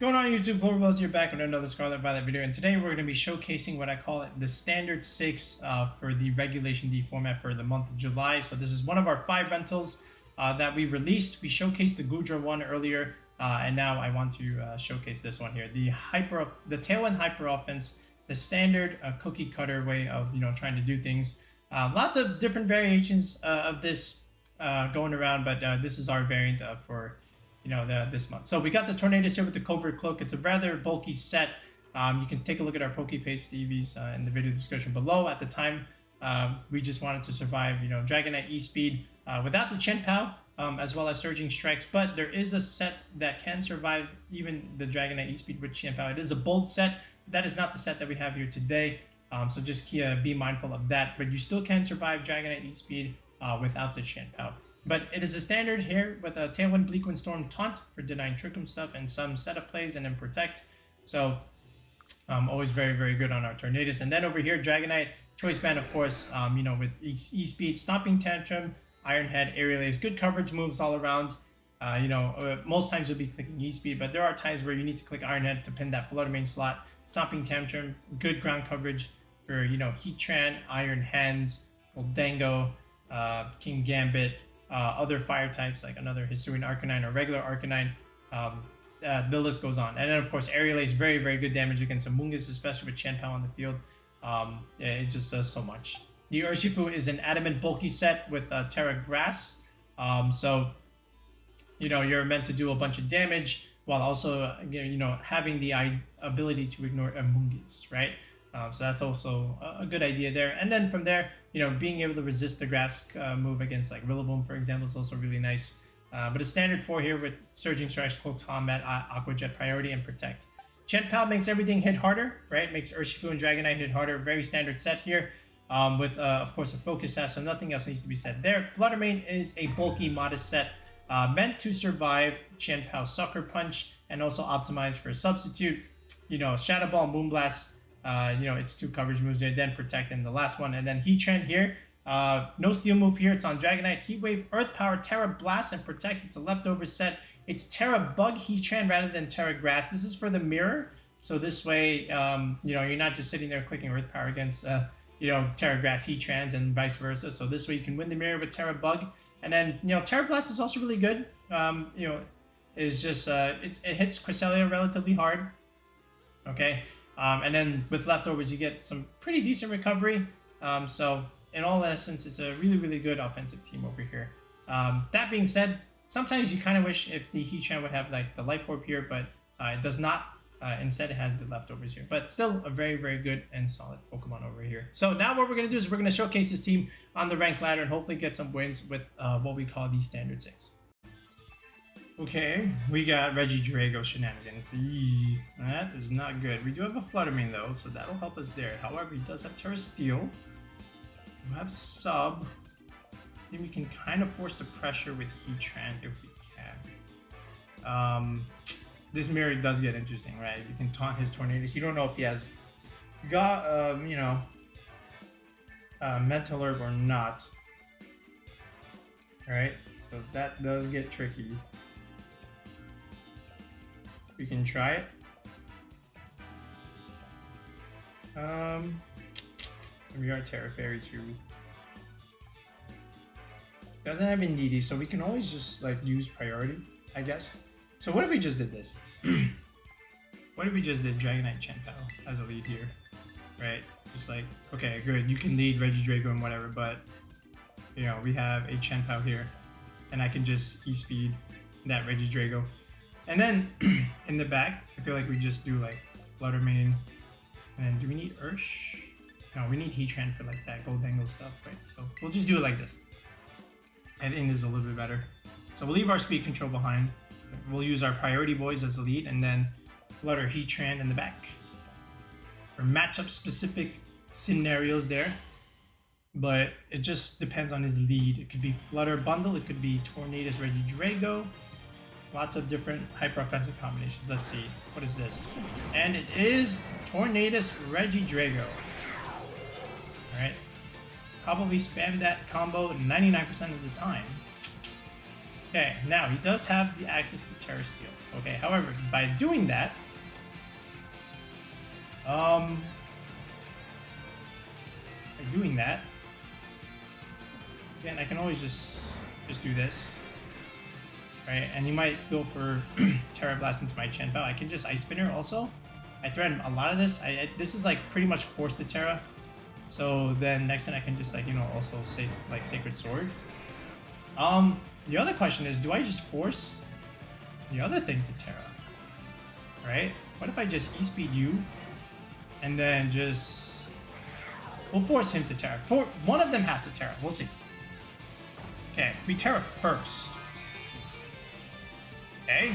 Going on YouTube, Pokepals, you're back with another Scarlet Violet video, and today we're going to be showcasing what I call the Standard 6 for the Regulation D format for the month of July. So this is one of our 5 rentals that we released. We showcased the Goodra one earlier, and now I want to showcase this one here. The Tailwind Hyper Offense, the standard cookie cutter way of trying to do things. Lots of different variations of this going around, but this is our variant for this month. So we got the Tornadus here with the Covert Cloak. It's a rather bulky set. You can take a look at our Pokepaste EVs in the video description below. At the time, we just wanted to survive, Dragonite E-Speed without the Chien-Pao, as well as Surging Strikes. But there is a set that can survive even the Dragonite E-Speed with Chien-Pao. It is a bold set. That is not the set that we have here today. So just be mindful of that. But you still can survive Dragonite E-Speed without the Chien-Pao. But it is a standard here with a Tailwind, Bleakwind Storm, Taunt for denying Trick 'em stuff and some setup plays and then Protect. So always very, very good on our Tornadus. And then over here, Dragonite, Choice Band, of course, with E-Speed, Stomping Tantrum, Iron Head, Aerial Ace, good coverage moves all around. Most times you'll be clicking E-Speed, but there are times where you need to click Iron Head to pin that Flutter Mane slot. Stomping Tantrum, good ground coverage for, Heatran, Iron Hands, Dango, King Gambit, other fire types like another Hisuian Arcanine or regular Arcanine. The list goes on. And then, of course, Aerial Ace, very, very good damage against Amoongus, especially with Chien-Pao on the field. It just does so much. The Urshifu is an adamant bulky set with Tera Grass. So, you're meant to do a bunch of damage while also, having the ability to ignore Amoongus, right? So that's also a good idea there. And then from there, being able to resist the grass move against like Rillaboom, for example, is also really nice. But a standard 4 here with Surging Strikes, Cloak Combat, Aqua Jet Priority, and Protect. Chien-Pao makes everything hit harder, right? Makes Urshifu and Dragonite hit harder. Very standard set here with, of course, a Focus Sash, so nothing else needs to be said there. Flutter Mane is a bulky, modest set meant to survive Chien-Pao Sucker Punch and also optimized for a substitute. Shadow Ball, Moonblast, it's 2 coverage moves there, then Protect in the last one. And then Heatran here, no steal move here. It's on Dragonite, Heat Wave, Earth Power, Tera Blast, and Protect. It's a leftover set. It's Tera Bug Heatran rather than Tera Grass. This is for the mirror, so this way, you're not just sitting there clicking Earth Power against, Tera Grass Heatrans and vice versa. So this way you can win the mirror with Tera Bug. And then, Tera Blast is also really good. It's just, it hits Cresselia relatively hard. Okay. And then with leftovers, you get some pretty decent recovery. So in all essence, it's a really, really good offensive team over here. That being said, sometimes you kind of wish if the Heatran would have like the Life Orb here, but it does not. Instead, it has the leftovers here. But still a very, very good and solid Pokemon over here. So now what we're going to do is we're going to showcase this team on the rank ladder and hopefully get some wins with what we call the Standard 6. Okay, we got Regidrago shenanigans. Eee, that is not good. We do have a Flutter Mane though, so that'll help us there. However, he does have Terra Steel. We have Sub. I think we can kind of force the pressure with Heatran if we can. This mirror does get interesting, right? You can taunt his Tornadus. You don't know if he has got, Mental Herb or not. Alright, so that does get tricky. We can try it. We are Terra Fairy too. Doesn't have Indeedee, so we can always just like use priority, I guess. So what if we just did this? What if we just did Dragonite Chien-Pao as a lead here, right? Just like, okay, good, you can lead Regidrago and whatever, but we have a Chien-Pao here, and I can just E-Speed that Regidrago. And then in the back, I feel like we just do like Flutter Mane. And then do we need Ursh? No, we need Heatran for like that Goldango stuff, right? So we'll just do it like this. I think this is a little bit better. So we'll leave our speed control behind. We'll use our priority boys as the lead and then Flutter Heatran in the back. For matchup specific scenarios there. But it just depends on his lead. It could be Flutter Bundle, it could be Tornadus Regidrago. Lots of different hyper offensive combinations. Let's see. What is this? And it is Tornadus Regidrago. Alright. Probably spam that combo 99% of the time. Okay, now he does have the access to Terra Steel. Okay, however, by doing that, again, I can always just do this, right? And he might go for Tera Blast into my Chien-Pao. I can just Ice Spinner also. I threaten a lot of this. This is like pretty much forced to Terra. So then next turn I can just like, you know, also say like Sacred Sword. The other question is, do I just force the other thing to Terra? Right? What if I just E-Speed you and then just... We'll force him to Terra. One of them has to Terra. We'll see. Okay, we Terra first. Okay.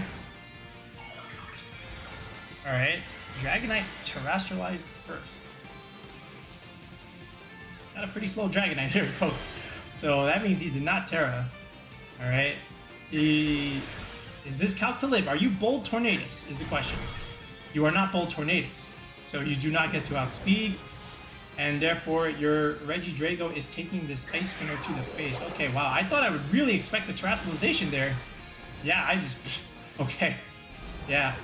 Alright. Dragonite terrestrialized first. Got a pretty slow Dragonite here, folks. So that means he did not Terra. Alright. Is this Calc to live? Are you Bold Tornadus? Is the question. You are not Bold Tornadus. So you do not get to outspeed. And therefore your Regidrago is taking this Ice Spinner to the face. Okay, wow. I thought I would really expect the terrestrialization there. Yeah, I just... Okay. Yeah,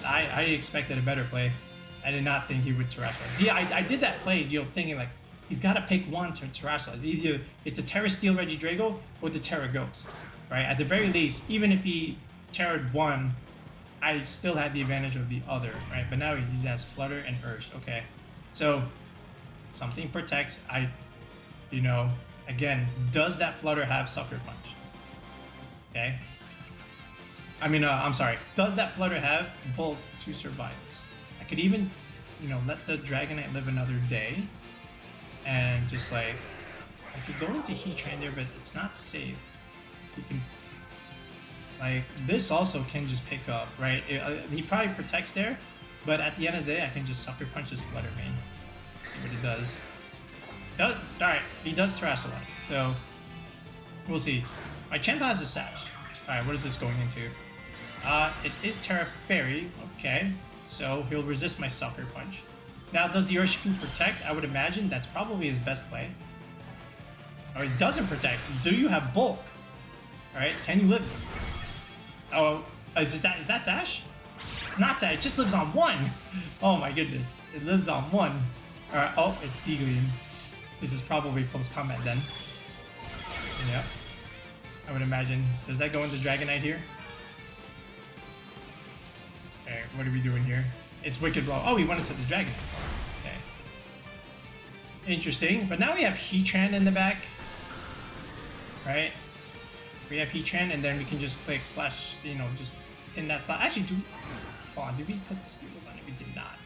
I expected a better play. I did not think he would terrestrialize. Yeah, I did that play, you know, thinking like, he's got to pick one to terrestrialize. Either it's a Terra Steel Regidrago or the Terra Ghost, right? At the very least, even if he Terra'd one, I still had the advantage of the other, right? But now he has Flutter and Ursh. Okay, so something protects. You know, again, does that Flutter have Sucker Punch? Okay. I mean, I'm sorry. Does that Flutter have Bolt to survive this? I could even, you know, let the Dragonite live another day. And just like, I could go into Heatran there, but it's not safe. You can, like, this also can just pick up, right? He probably protects there, but at the end of the day, I can just Sucker Punch his Flutter Mane. See what it does. Alright, he does terrestrialize, so we'll see. My Chien-Pao has a Sash. Alright, what is this going into? It is Terra Fairy, okay, so he'll resist my Sucker Punch. Now, does the Urshifu protect? I would imagine that's probably his best play. Or it doesn't protect. Do you have bulk? Alright, can you live? Oh, is that Sash? It's not Sash, it just lives on one! Oh my goodness, it lives on one. Alright, oh, it's Deaglean. This is probably close combat then. Yeah. I would imagine. Does that go into Dragonite here? Okay, what are we doing here? It's Wicked Blow. Oh, he went into the Dragonite. Okay. Interesting. But now we have Heatran in the back. Right? We have Heatran, and then we can just click Flash, you know, just in that slot. Actually, hold on, did we put the Steelers on it? We did not.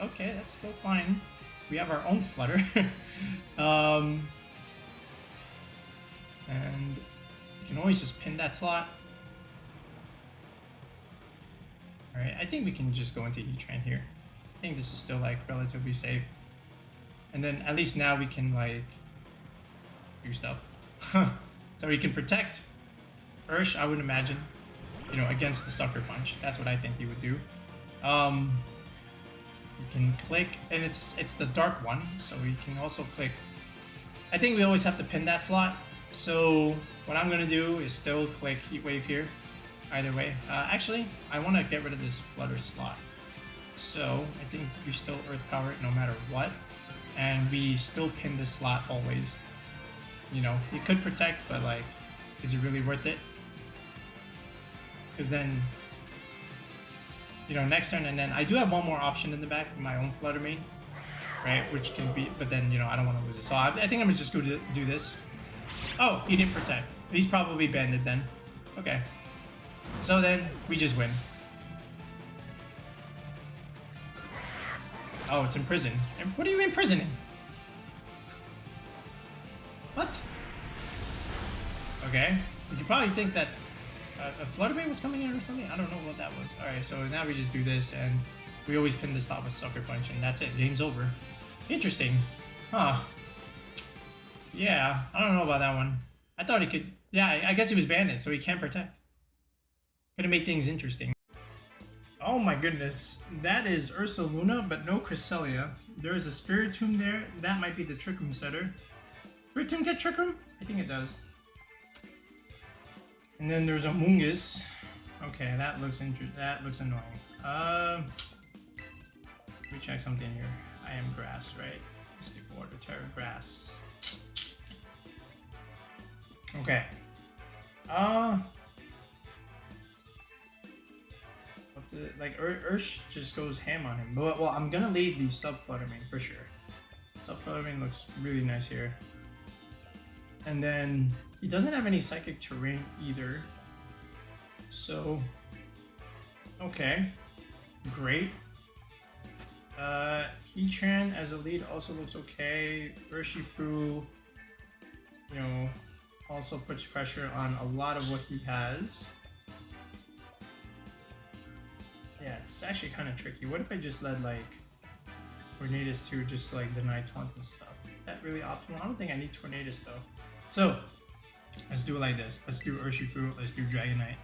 Okay, that's still fine. We have our own Flutter. And we can always just pin that slot. Alright, I think we can just go into Heatran here. I think this is still like relatively safe. And then at least now we can like do stuff. So he can protect Ursh, I would imagine, you know, against the Sucker Punch. That's what I think he would do. You can click, and it's the dark one, so we can also click. I think we always have to pin that slot. So what I'm gonna do is still click Heat Wave here. Either way, actually, I want to get rid of this Flutter slot. So I think we still Earth Power it no matter what, and we still pin this slot always. You know, it could protect, but like, is it really worth it? Because then, you know, next turn, and then I do have one more option in the back, my own Flutter Mane, right? Which can be, but then, you know, I don't want to lose it. So I think I'm just going to do this. Oh, he didn't protect. He's probably banded then. Okay. So then, we just win. Oh, it's imprisoned. What are you imprisoning? What? Okay. You probably think that a Flutter Mane was coming in or something? I don't know what that was. Alright, so now we just do this, and we always pin this top with Sucker Punch, and that's it. Game's over. Interesting. Huh. Yeah, I don't know about that one. I thought he could... Yeah, I guess he was banded, so he can't protect. Gonna make things interesting. Oh my goodness. That is Ursaluna, but no Cresselia. There is a Spiritomb there. That might be the Trick Room setter. Spiritomb get Trick Room? I think it does. And then there's Amoongus. Okay, that looks annoying. Let me check something here. I am grass, right? Stick water, Tera grass. Okay. What's it like? Ursh just goes ham on him. But well, I'm gonna lead the sub Flutter Mane for sure. Sub Flutter Mane looks really nice here. And then he doesn't have any psychic terrain either. So okay, great. Heatran as a lead also looks okay. Urshifu, you know, also puts pressure on a lot of what he has. Yeah, it's actually kind of tricky. What if I just led like Tornadus to just like deny Taunt and stuff? Is that really optimal? I don't think I need Tornadus though. So let's do it like this. Let's do Urshifu, let's do Dragonite.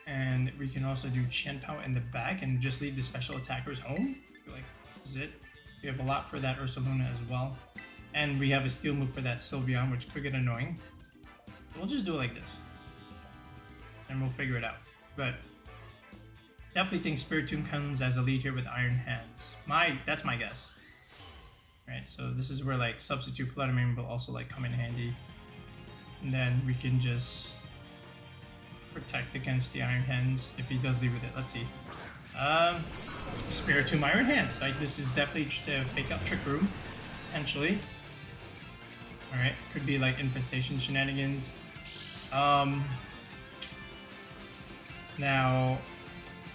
And we can also do Chien-Pao in the back and just leave the special attackers home. I feel like this is it. We have a lot for that Ursaluna as well. And we have a steel move for that Sylveon, which could get annoying. So we'll just do it like this. And we'll figure it out. But definitely think Spiritomb comes as a lead here with Iron Hands. That's my guess. Alright, so this is where like substitute Flutter Mane will also like come in handy. And then we can just protect against the Iron Hands if he does leave with it. Let's see. Spiritomb Iron Hands. Right? This is definitely to fake out Trick Room, potentially. Alright, could be like infestation shenanigans. Now,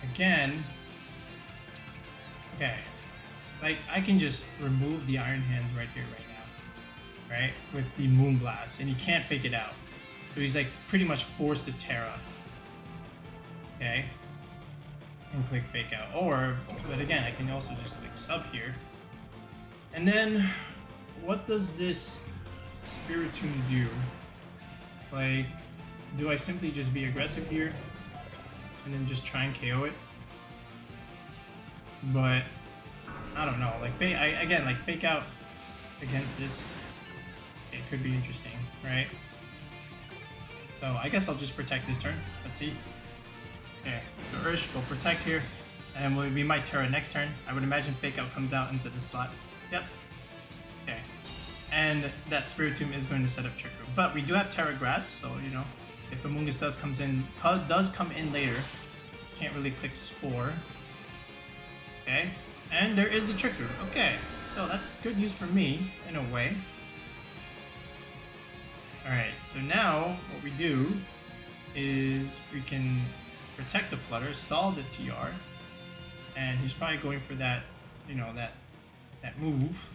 again, okay, like I can just remove the Iron Hands right here, right now, right, with the Moonblast, and he can't fake it out. So he's like pretty much forced to Tera. Okay, and click fake out. Or, but again, I can also just click sub here. And then, what does this Spiritomb do? Like, do I simply just be aggressive here and then just try and KO it? But I don't know. Like, again, like fake out against this, it could be interesting, right? So I guess I'll just protect this turn. Let's see. Okay, so Ursh will protect here, and we might Tera next turn. I would imagine fake out comes out into the slot. Yep. Okay. And that Spiritomb is going to set up Trick Room. But we do have Tera Grass, so you know, if Amoongus does come in later, can't really click Spore. Okay. And there is the Trick Room. Okay. So that's good news for me, in a way. Alright, so now what we do is we can protect the Flutter, stall the TR, and he's probably going for that, you know, that move.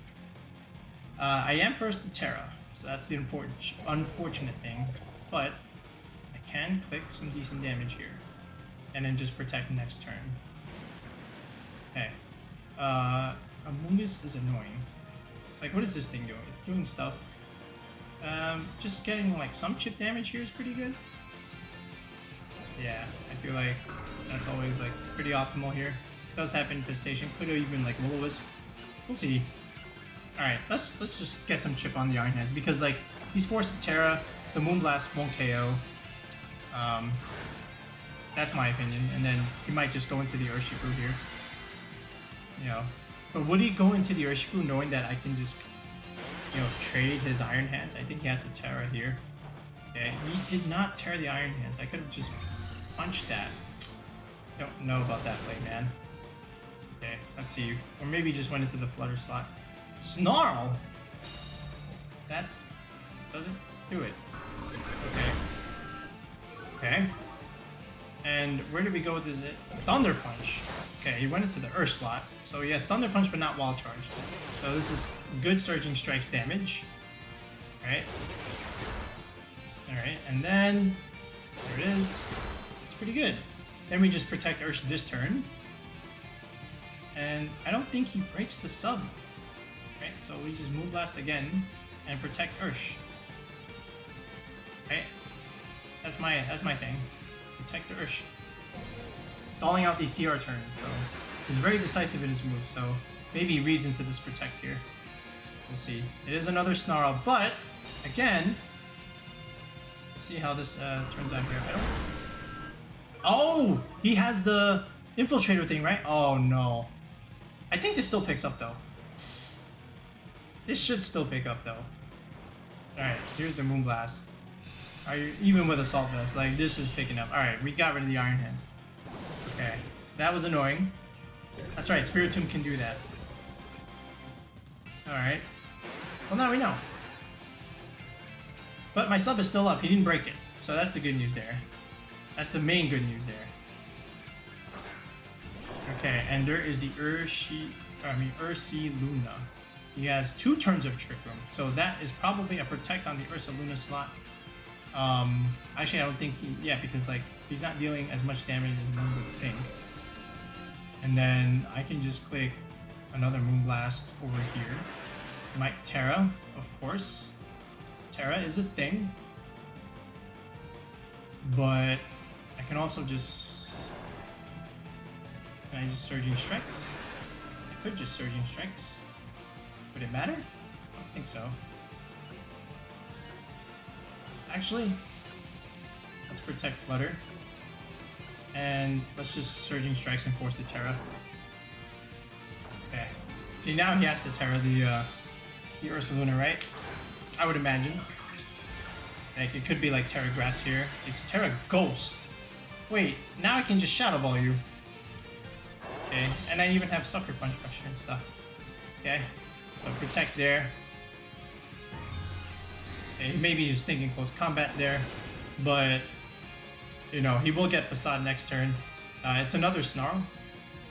I am first to Tera, so that's the unfortunate thing, but I can click some decent damage here, and then just protect next turn. Okay, Amoongus is annoying. Like, what is this thing doing? It's doing stuff. Just getting like some chip damage here is pretty good. Yeah, I feel like that's always like pretty optimal here. Does have infestation, could have even like Will-O-Wisp. We'll see. Alright, let's just get some chip on the Iron Hands because like he's forced to Tera, the Moonblast won't KO. That's my opinion, and then he might just go into the Urshifu here. You know. But would he go into the Urshifu knowing that I can just, you know, trade his Iron Hands? I think he has to Tera here. Okay, he did not Tera the Iron Hands. I could have just punched that. Don't know about that play, man. Okay, let's see. Or maybe he just went into the Flutter slot. Snarl! That doesn't do it. Okay. Okay. And where did we go with this? Thunder Punch. Okay, he went into the Earth slot. So he has Thunder Punch but not Wall Charge. So this is good Surging Strikes damage. Alright. Alright, and then there it is. It's pretty good. Then we just protect Ursh this turn. And I don't think he breaks the sub. Right, so we just Moonblast again and protect Ursh. Right? That's my thing. Protect the Ursh. Stalling out these TR turns, so he's very decisive in his move, so maybe he reads into this protect here. We'll see. It is another Snarl, but again, see how this turns out here. I don't... Oh! He has the infiltrator thing, right? Oh no. I think this still picks up though. This should still pick up though. Alright, here's the Moonblast. Are you even with Assault Vest? Like, this is picking up. Alright, we got rid of the Iron Hands. Okay, that was annoying. That's right, Spiritomb can do that. Alright. Well, now we know. But my sub is still up. He didn't break it. So that's the good news there. That's the main good news there. Okay, and there is the Ursaluna. He has 2 turns of Trick Room, so that is probably a Protect on the Ursaluna slot. Actually, I don't think he... Yeah, because like he's not dealing as much damage as one would think. And then I can just click another Moonblast over here. Might Tera, of course. Tera is a thing. But I can also just... Can I just Surging Strikes? I could just Surging Strikes. Would it matter? I don't think so. Actually, let's protect Flutter. And let's just Surging Strikes and force the Tera. Okay. See, now he has to Tera the Ursaluna, right? I would imagine. Like, it could be like Tera Grass here. It's Tera Ghost. Wait, now I can just Shadow Ball you. Okay, and I even have Sucker Punch pressure and stuff. Okay, so protect there. Okay, maybe he's thinking close combat there, but you know, he will get Facade next turn. It's another Snarl,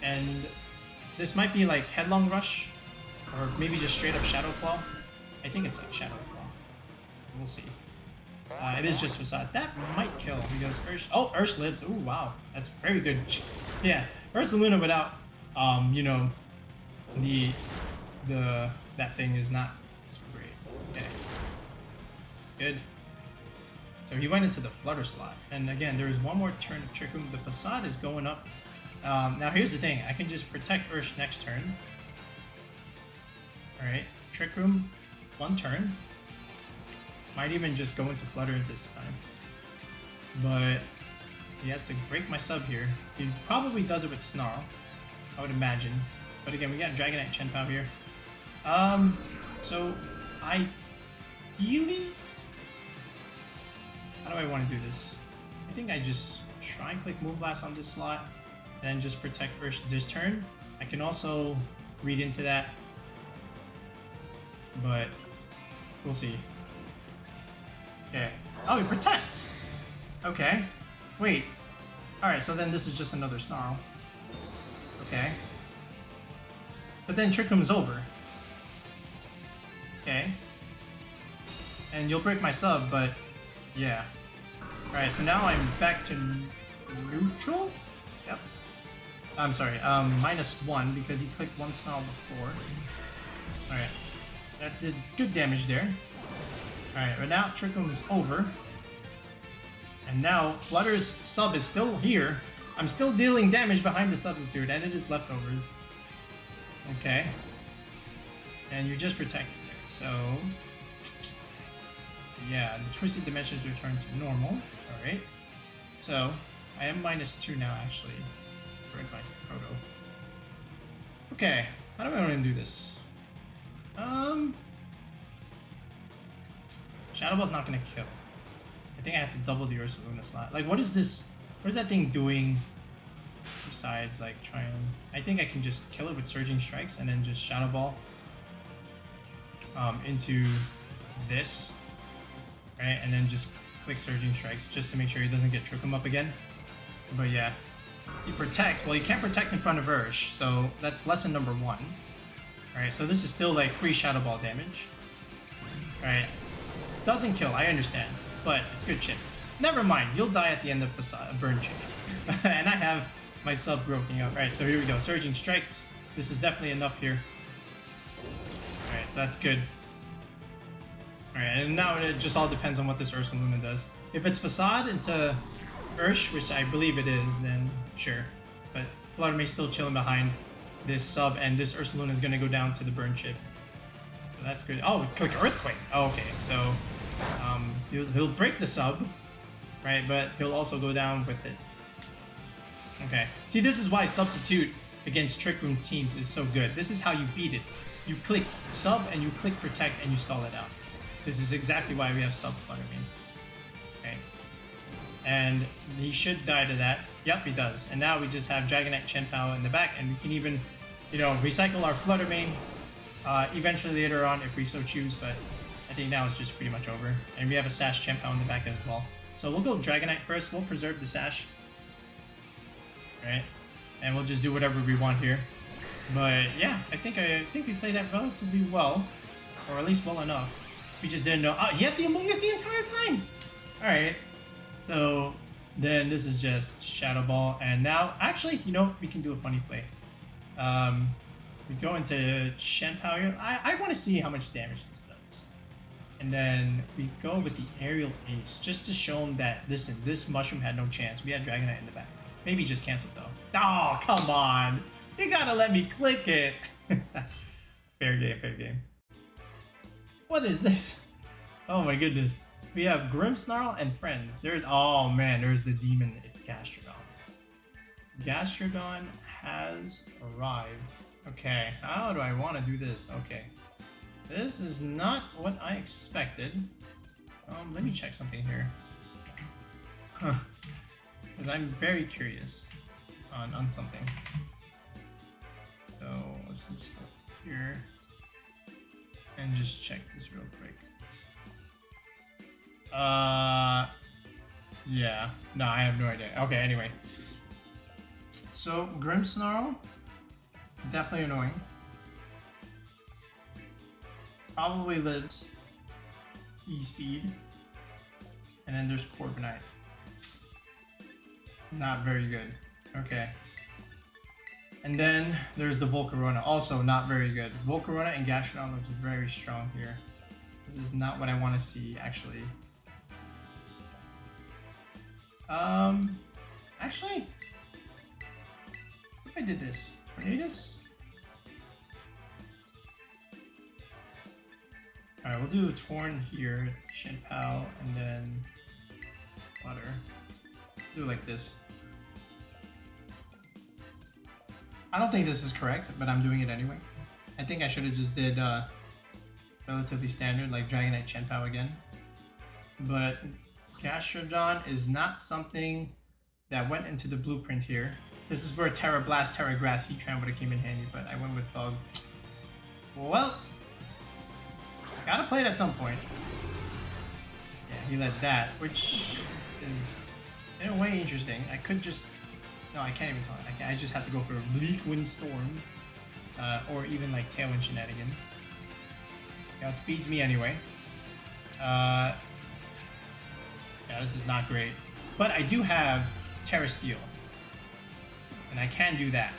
and this might be like Headlong Rush, or maybe just straight up Shadow Claw. I think it's like Shadow Claw. We'll see. It is just Facade. That might kill because Ursh lives. Ooh, wow, that's very good. Yeah, Ursaluna without, you know, that thing is not great. Okay, it's good. So he went into the Flutter slot, and again, there is one more turn of Trick Room. The Facade is going up. Now here's the thing: I can just protect Ursh next turn. All right, Trick Room, 1 turn. Might even just go into Flutter this time, but he has to break my sub here. He probably does it with Snarl, I would imagine. But again, we got Dragonite Chien-Pao here. So ideally, how do I want to do this? I think I just try and click Moonblast on this slot, and then just protect Ursh this turn. I can also read into that, but we'll see. Okay. Oh, he protects! Okay. Wait. Alright, so then this is just another Snarl. Okay. But then Trick Room's over. Okay. And you'll break my sub, but yeah. Alright, so now I'm back to neutral? Yep. I'm sorry, -1 because he clicked 1 Snarl before. Alright. That did good damage there. Alright, but now Trick Room is over. And now Flutter's sub is still here. I'm still dealing damage behind the substitute, and it is leftovers. Okay. And you're just protected there. So yeah, the Twisted Dimensions return to normal. Alright. So I am -2 now actually. For Advice Proto. Okay. How do I want to do this? Shadow Ball's not gonna kill. I think I have to double the Ursaluna slot. Like, what is this? What is that thing doing? Besides, like, trying. I think I can just kill it with Surging Strikes and then just Shadow Ball into this, right? And then just click Surging Strikes just to make sure he doesn't get Trick 'em up again. But yeah, he protects. Well, he can't protect in front of Ursh, so that's lesson number 1. All right, so this is still like free Shadow Ball damage. All right. Doesn't kill, I understand, but it's good chip. Never mind, you'll die at the end of Facade, Burn Chip. And I have my sub broken up. Alright, so here we go. Surging Strikes. This is definitely enough here. Alright, so that's good. Alright, and now it just all depends on what this Ursaluna does. If it's Facade into Ursh, which I believe it is, then sure. But Flutter Mane still chilling behind this sub, and this Ursaluna is going to go down to the Burn Chip. So that's good. Oh, click Earthquake. Oh, okay, so He'll break the sub, right? But he'll also go down with it. Okay. See, this is why Substitute against Trick Room teams is so good. This is how you beat it. You click sub and you click protect and you stall it out. This is exactly why we have sub Flutter Mane. Okay. And he should die to that. Yep, he does. And now we just have Dragonite Chien-Pao in the back, and we can even, you know, recycle our Flutter Mane eventually later on if we so choose, but I think now it's just pretty much over. And we have a Sash Chien-Pao in the back as well. So we'll go Dragonite first. We'll preserve the Sash. Right? And we'll just do whatever we want here. But yeah, I think we played that relatively well, or at least well enough. We just didn't know. Oh, he had the Amoongus the entire time. All right. So then this is just Shadow Ball, and now actually, you know, we can do a funny play. We go into Chien-Pao here. I want to see how much damage this does, and then we go with the Aerial Ace just to show him that listen, this mushroom had no chance. We had Dragonite in the back. Maybe just cancels though. Oh, come on. You gotta let me click it. Fair game, fair game. What is this? Oh my goodness. We have Grimmsnarl and friends. Oh man, there's the demon. It's Gastrodon. Gastrodon has arrived. Okay, how do I want to do this? Okay. This is not what I expected. Let me check something here. Because I'm very curious on something. So let's just go here and just check this real quick. Yeah. No, I have no idea. Okay, anyway. So Grimmsnarl, definitely annoying. Probably lives E-Speed. And then there's Corviknight. Not very good. Okay. And then there's the Volcarona, also not very good. Volcarona and Gastrodon looks very strong here. This is not what I want to see, actually. Actually, if I did this, Tornadus. Alright, we'll do a Torn here, Chien-Pao, and then Flutter. Do it like this. I don't think this is correct, but I'm doing it anyway. I think I should have just did relatively standard, like Dragonite Chien-Pao again. But Gastrodon is not something that went into the blueprint here. This is where Tera Blast, Tera Grass, Heatran would have came in handy, but I went with Bug. Well, gotta play it at some point. Yeah, he led that, which is in a way interesting. I could just... No, I can't even talk. I just have to go for a Bleak Windstorm. Or even like Tailwind shenanigans. It outspeeds me anyway. Yeah, this is not great. But I do have Terra Steel. And I can do that.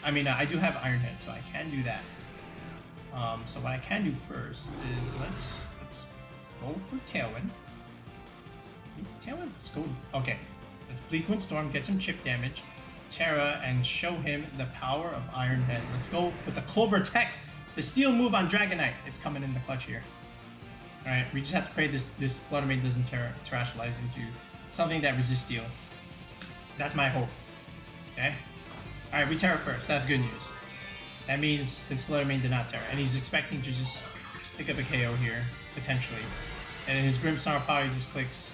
I mean, I do have Iron Head, so I can do that. So what I can do first is let's go for Tailwind. Tailwind? Let's go. Okay. Let's Bleak Windstorm, get some chip damage, Tera, and show him the power of Iron Head. Let's go with the Clover Tech, the Steel move on Dragonite. It's coming in the clutch here. Alright, we just have to pray this Flutter Mane doesn't terrestrialize into something that resists Steel. That's my hope. Okay? Alright, we Tera first. That's good news. That means his Flutter Mane did not Tera, and he's expecting to just pick up a KO here, potentially. And his Grimmsnarl probably just clicks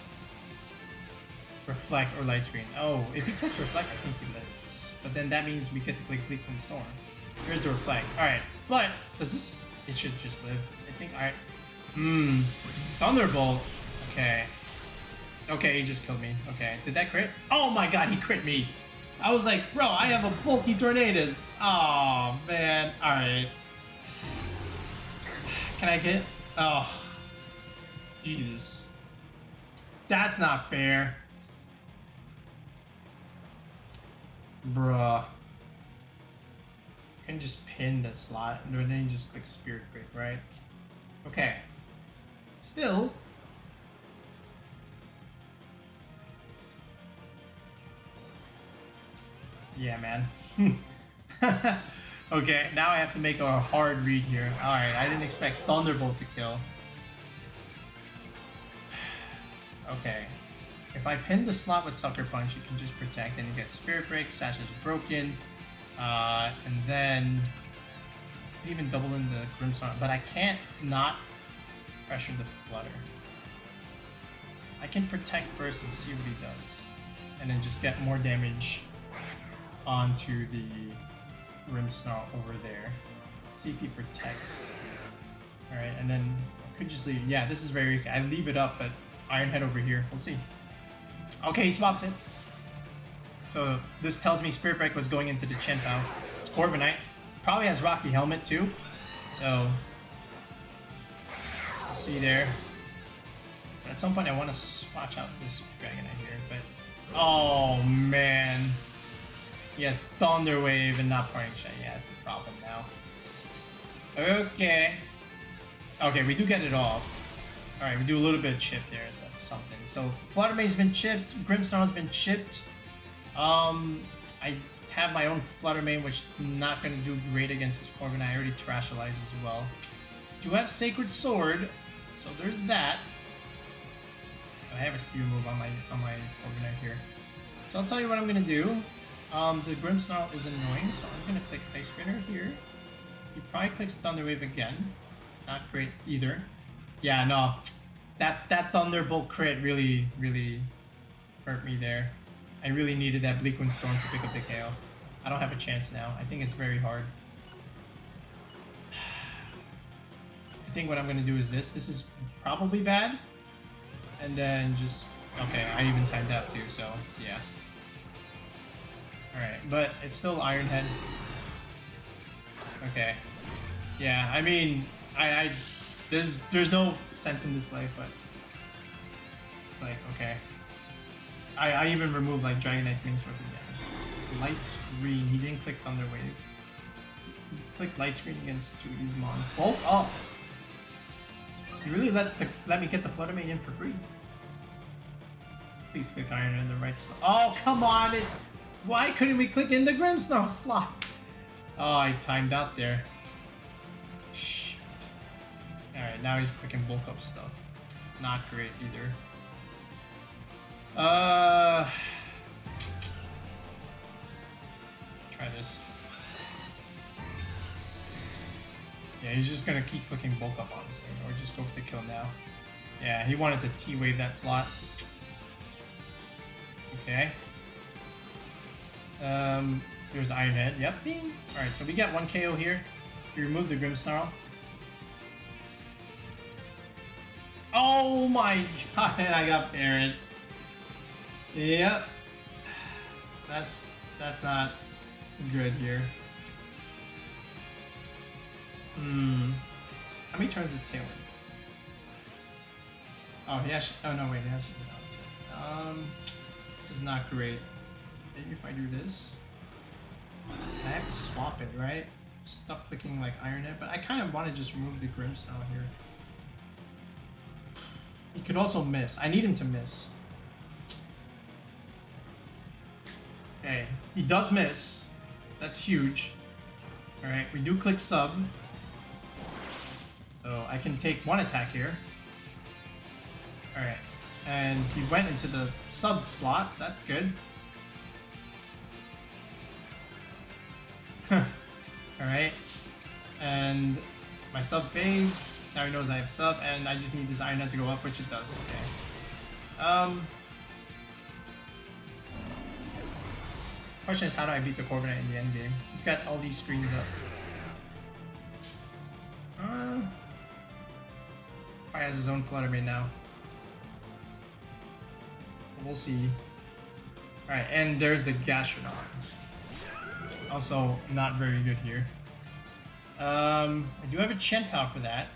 Reflect or Light Screen. Oh, if he clicks Reflect, I think he lives. But then that means we get to click Bleak Windstorm. Here's the Reflect. Alright, but does this... It should just live. I think I... Thunderbolt. Okay. Okay, he just killed me. Okay. Did that crit? Oh my god, he crit me! I was like, bro, I have a bulky Tornadus. Oh, man. Alright. Can I get... Oh. Jesus. That's not fair. Bruh. You can just pin the slot and then you just click Spirit Break, right? Okay. Still. Yeah, man. Okay, now I have to make a hard read here. Alright, I didn't expect Thunderbolt to kill. Okay. If I pin the slot with Sucker Punch, you can just protect, and you get Spirit Break, Sash is broken, and then even double in the Grimmsnarl, but I can't not pressure the Flutter. I can protect first and see what he does, and then just get more damage onto the Grimmsnarl over there. See if he protects. Alright, and then I could just leave. Yeah, this is very easy. I leave it up, but Iron Head over here. We'll see. Okay, he swaps it. So this tells me Spirit Break was going into the Chien-Pao. It's Corviknight. Probably has Rocky Helmet too. So see there. But at some point I want to swatch out this Dragonite here, but oh man. Yes, Thunder Wave and not Parting Shot. Yeah, that's the problem now. Okay. Okay, we do get it off. Alright, we do a little bit of chip there, so that's something. So Flutter Mane's been chipped, Grimmsnarl's been chipped. I have my own Flutter Mane, which I'm not going to do great against this Corviknight. I already Terastallized as well. Do have Sacred Sword, so there's that. I have a Steel move on my Corviknight here. So I'll tell you what I'm going to do. The Grimmsnarl is annoying, so I'm going to click Ice Spinner here. He probably clicks Thunder Wave again. Not great either. Yeah, no. That Thunderbolt crit really hurt me there. I really needed that Bleak Wind Storm to pick up the KO. I don't have a chance now. I think it's very hard. I think what I'm going to do is this. This is probably bad. And then just... Okay, I even timed out too, so yeah. Alright, but it's still Iron Head. Okay. Yeah, I mean, there's no sense in this play, but it's like, okay. I even removed like Dragonite's main source of damage. It's Light Screen. He didn't click Thunder Wave. He clicked Light Screen against two of these mons. Bolt up! You really let me get the Flutter Mane in for free. Please click Iron in the right slot. Oh, come on! Why couldn't we click in the Grimmsnarl slot? Oh, I timed out there. Shit. Alright, now he's clicking bulk up stuff. Not great either. Try this. Yeah, he's just gonna keep clicking bulk up, honestly, or just go for the kill now. Yeah, he wanted to T-wave that slot. Okay. There's Iron Head. Yep, bing. Alright, so we got one KO here. We removed the Grimmsnarl. Oh my god, and I got parried. Yep. That's not good here. How many turns did Tailwind? Oh, he has. Oh no, wait, he has. This is not great. Maybe if I do this, I have to swap it, right? Stop clicking like Iron Head, but I kind of want to just remove the Grimmsnarl here. He could also miss. I need him to miss. Okay, he does miss. That's huge. Alright, we do click sub. So I can take one attack here. Alright, and he went into the sub slot, so that's good. Alright, and my sub fades. Now he knows I have sub, and I just need this Iron Head to go up, which it does. Okay. Question is, how do I beat the Corviknight in the end game? He's got all these screens up. Probably has his own Flutter Mane now. We'll see. Alright, and there's the Gastrodon. Also, not very good here. I do have a Chien-Pao for that.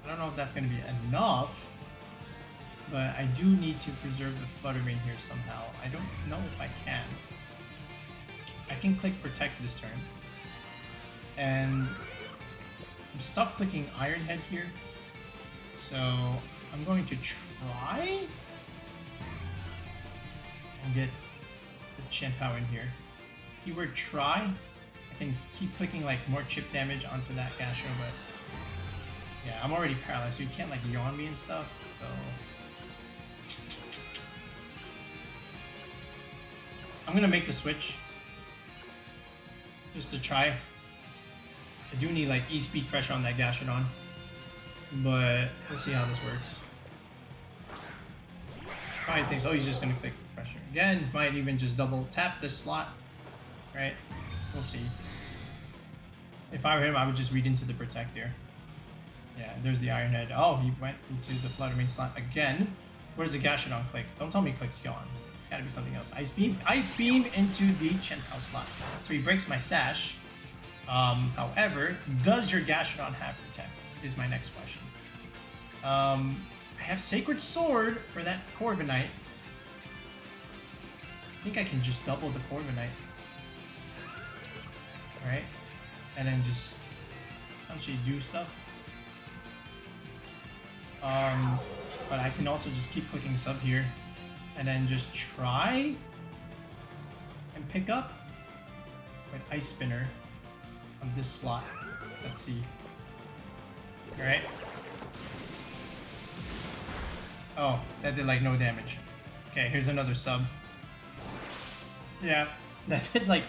I don't know if that's going to be enough, but I do need to preserve the Flutter Mane here somehow. I don't know if I can. I can click Protect this turn. And I'm stuck clicking Iron Head here. So I'm going to try and get the Chien-Pao in here. Keyword try. I can keep clicking like more chip damage onto that Gastro, but yeah, I'm already paralyzed, so you can't like yawn me and stuff. So I'm gonna make the switch just to try. I do need like E-speed pressure on that Gastrodon, but let's see how this works. Probably thinks, oh, he's just gonna click pressure again. Might even just double tap this slot, right? We'll see. If I were him, I would just read into the Protect here. Yeah, there's the Iron Head. Oh, he went into the Flutter Mane slot again. Where does the Gastrodon click? Don't tell me he clicks Yawn. It's gotta be something else. Ice Beam into the Chien-Pao slot. So he breaks my Sash. However, does your Gastrodon have Protect? Is my next question. I have Sacred Sword for that Corviknight. I think I can just double the Corviknight. Alright. And then just essentially do stuff. But I can also just keep clicking sub here. And then just try and pick up with Ice Spinner on this slot. Let's see. Alright. Oh, that did like no damage. Okay, here's another sub. Yeah, that did like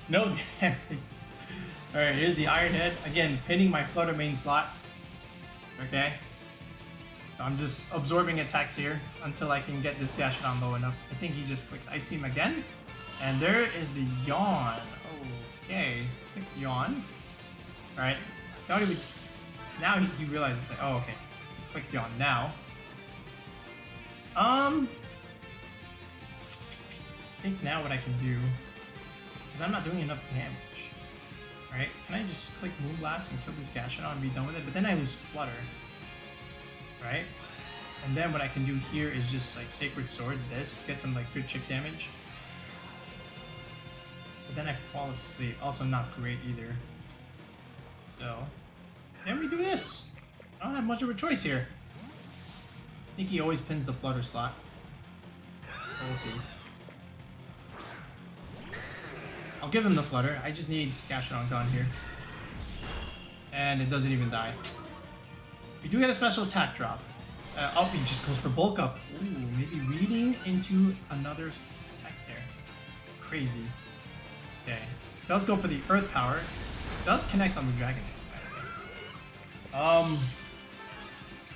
no damage. Alright, here's the Iron Head. Again, pinning my Flutter Mane slot. Okay. I'm just absorbing attacks here until I can get this Gastrodon low enough. I think he just clicks Ice Beam again. And there is the Yawn. Okay. Click Yawn. Alright. Now he realizes that, oh, okay. Click Yawn now. I think now what I can do, because I'm not doing enough damage, right? Can I just click Moonblast and kill this Gastrodon and be done with it? But then I lose Flutter, right? And then what I can do here is just like Sacred Sword this, get some like good chip damage. But then I fall asleep, also not great either. So, then we do this. I don't have much of a choice here. I think he always pins the Flutter slot. We'll see. I'll give him the Flutter. I just need Gastrodon gone here. And it doesn't even die. We do get a special attack drop. Oh, he just goes for Bulk Up. Ooh, maybe reading into another attack there. Crazy. Okay. Does go for the Earth Power. Does connect on the Dragonite.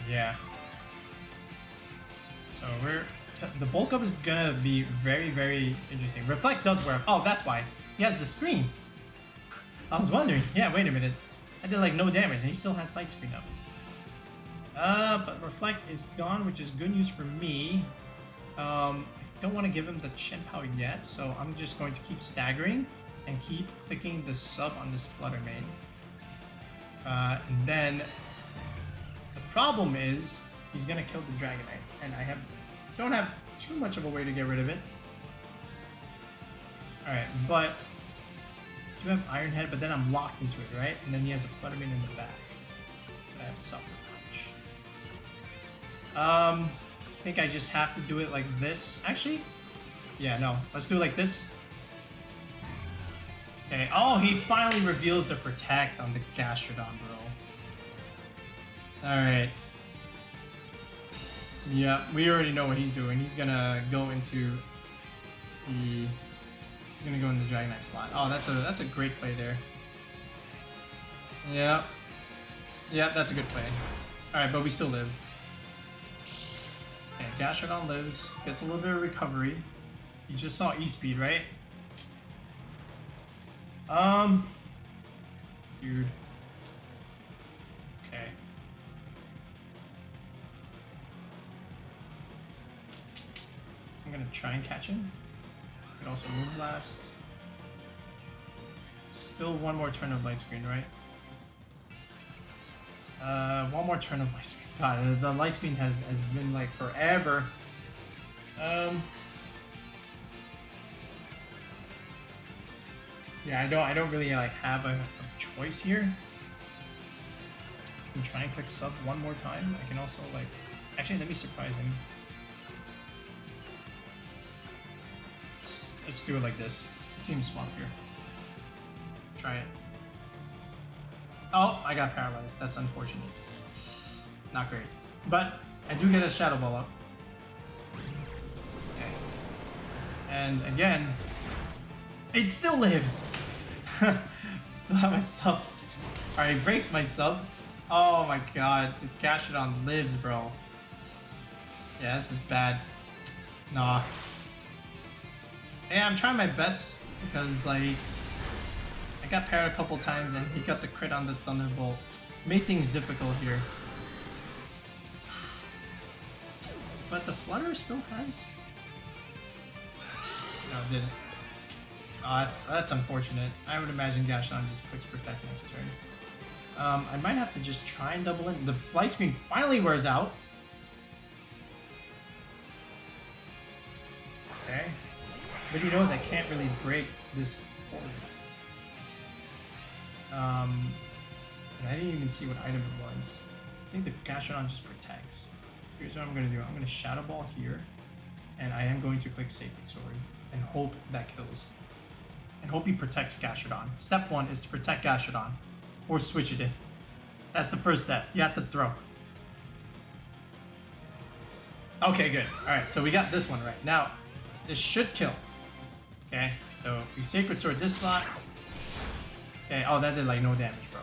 Yeah. So the Bulk Up is gonna be very, very interesting. Reflect does work. Oh, that's why. He has the screens. I was wondering. Yeah, wait a minute. I did like no damage and he still has Light Screen up. But Reflect is gone, which is good news for me. Don't want to give him the Chien-Pao yet, so I'm just going to keep staggering and keep clicking the sub on this Flutter Mane. And then the problem is he's gonna kill the Dragonite, and I don't have too much of a way to get rid of it. All right, but I do have Iron Head, but then I'm locked into it, right? And then he has a Flutter Mane in the back. But I have Sucker Punch. I think I just have to do it like this. Actually, yeah, no. Let's do it like this. Okay. Oh, he finally reveals the Protect on the Gastrodon, bro. Alright. Yeah, we already know what he's doing. He's gonna go into the... He's gonna go in the Dragonite slot. Oh, that's a great play there. Yeah. Yeah, that's a good play. Alright, but we still live. Okay, Gastrodon lives. Gets a little bit of recovery. You just saw E-Speed, right? Dude. Okay. I'm gonna try and catch him. I can also Moonblast. Still one more turn of Light Screen, right? One more turn of Light Screen. God, the Light Screen has been like forever. Yeah, I don't really like have a choice here. I can try and click sub one more time. I can also like, actually let me surprise him. Let's do it like this. It seems smart here. Try it. Oh, I got paralyzed. That's unfortunate. Not great. But I do get a Shadow Ball up. Okay. And again, It still lives. Still have my sub. Alright, he breaks my sub. Oh my god, the Gastrodon lives, bro. Yeah, this is bad. Nah. Yeah, I'm trying my best because, like, I got paired a couple times and he got the crit on the Thunderbolt. Made things difficult here. But the Flutter still has... No, it didn't. Oh, that's unfortunate. I would imagine Gastrodon just clicks Protect next turn. I might have to just try and double in. The Flight Screen finally wears out. Okay. But he knows I can't really break this forward. And I didn't even see what item it was. I think the Gastrodon just protects. Here's what I'm going to do. I'm going to Shadow Ball here. And I am going to click Sacred Sword. And hope that kills. And hope he protects Gastrodon. Step 1 is to protect Gastrodon. Or switch it in. That's the first step. He has to throw. Okay, good. Alright, so we got this one right. Now, this should kill. Okay, so we Sacred Sword this slot. Okay, oh, that did like no damage, bro.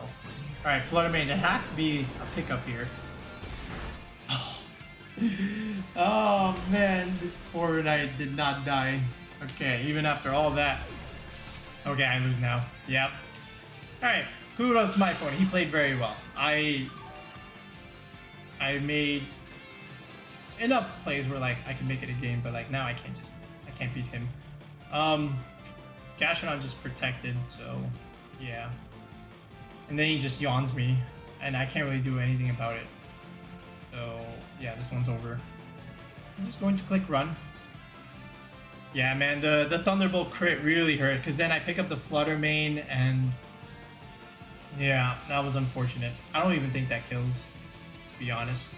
Alright, Flutter Mane, it has to be a pickup here. Oh, oh man, this poor knight did not die. Okay, even after all that. Okay, I lose now. Yep. Alright, kudos to my opponent. He played very well. I made enough plays where like I can make it a game, but like now I can't beat him. Gastrodon just protected, so yeah. And then he just yawns me, and I can't really do anything about it. So yeah, this one's over. I'm just going to click run. Yeah, man, the Thunderbolt crit really hurt, because then I pick up the Flutter Mane, and yeah, that was unfortunate. I don't even think that kills, to be honest.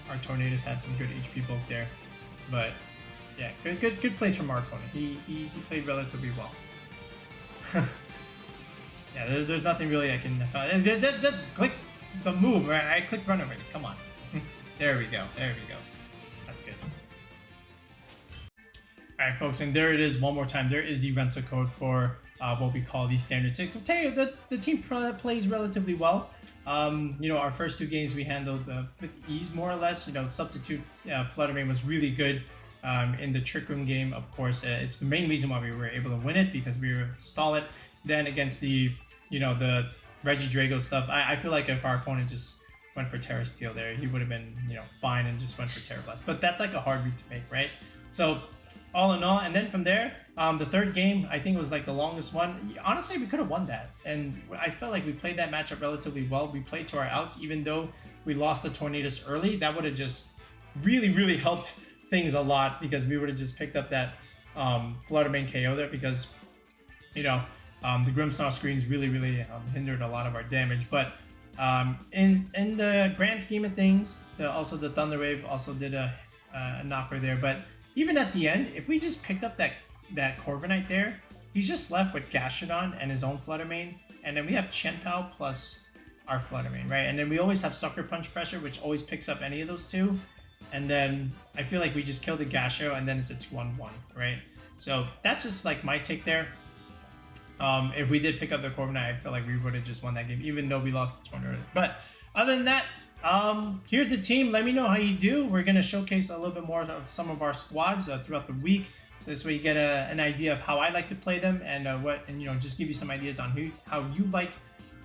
Our Tornadus had some good HP bulk there, but yeah, good plays from our opponent. He played relatively well. Yeah, there's nothing really I can... Just click the move, right? I clicked run already. Come on. There we go. There we go. That's good. Alright, folks, and there it is one more time. There is the rental code for what we call the Standard 6. I'll tell you, the team plays relatively well. You know, our first 2 games we handled with ease, more or less. You know, Substitute Flutter Mane was really good. In the Trick Room game, of course, it's the main reason why we were able to win it, because we were able to stall it. Then against the, you know, the Regidrago stuff, I feel like if our opponent just went for Terra Steel there, he would have been, you know, fine and just went for Terra Blast. But that's like a hard read to make, right? So all in all, and then from there, the third game, I think it was like the longest one. Honestly, we could have won that. And I felt like we played that matchup relatively well. We played to our outs, even though we lost the Tornadus early. That would have just really, really helped things a lot, because we would have just picked up that Flutter Mane KO there, because, you know, the Grimmsnaw screens really hindered a lot of our damage. But in the grand scheme of things, also the Thunder Wave also did a knocker there. But even at the end, if we just picked up that Corviknight there, he's just left with Gastrodon and his own Flutter Mane, and then we have Chien-Pao plus our Flutter Mane, right? And then we always have Sucker Punch Pressure, which always picks up any of those two. And then I feel like we just kill the Gastro, and then it's a 2-on-1, right? So that's just like my take there. If we did pick up the Corviknight, I feel like we would have just won that game, even though we lost the Tornado. But other than that, here's the team. Let me know how you do. We're going to showcase a little bit more of some of our squads throughout the week. So this way you get an idea of how I like to play them, and you know, just give you some ideas on how you like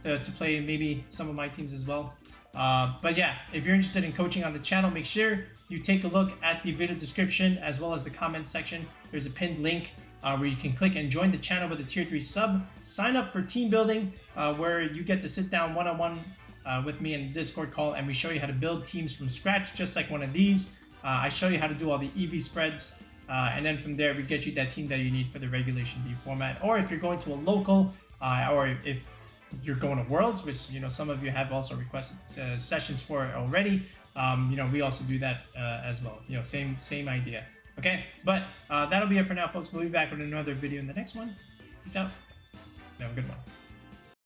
to play maybe some of my teams as well. But yeah, if you're interested in coaching on the channel, make sure you take a look at the video description as well as the comment section. There's a pinned link where you can click and join the channel with a tier 3 sub. Sign up for team building, where you get to sit down one-on-one with me in a Discord call, and we show you how to build teams from scratch, just like one of these. I show you how to do all the EV spreads, and then from there we get you that team that you need for the Regulation D format. Or if you're going to a local, or if you're going to Worlds, which, you know, some of you have also requested sessions for it already. You know, we also do that as well. You know, same idea. Okay, but that'll be it for now, folks. We'll be back with another video in the next one. Peace out. Have a good one.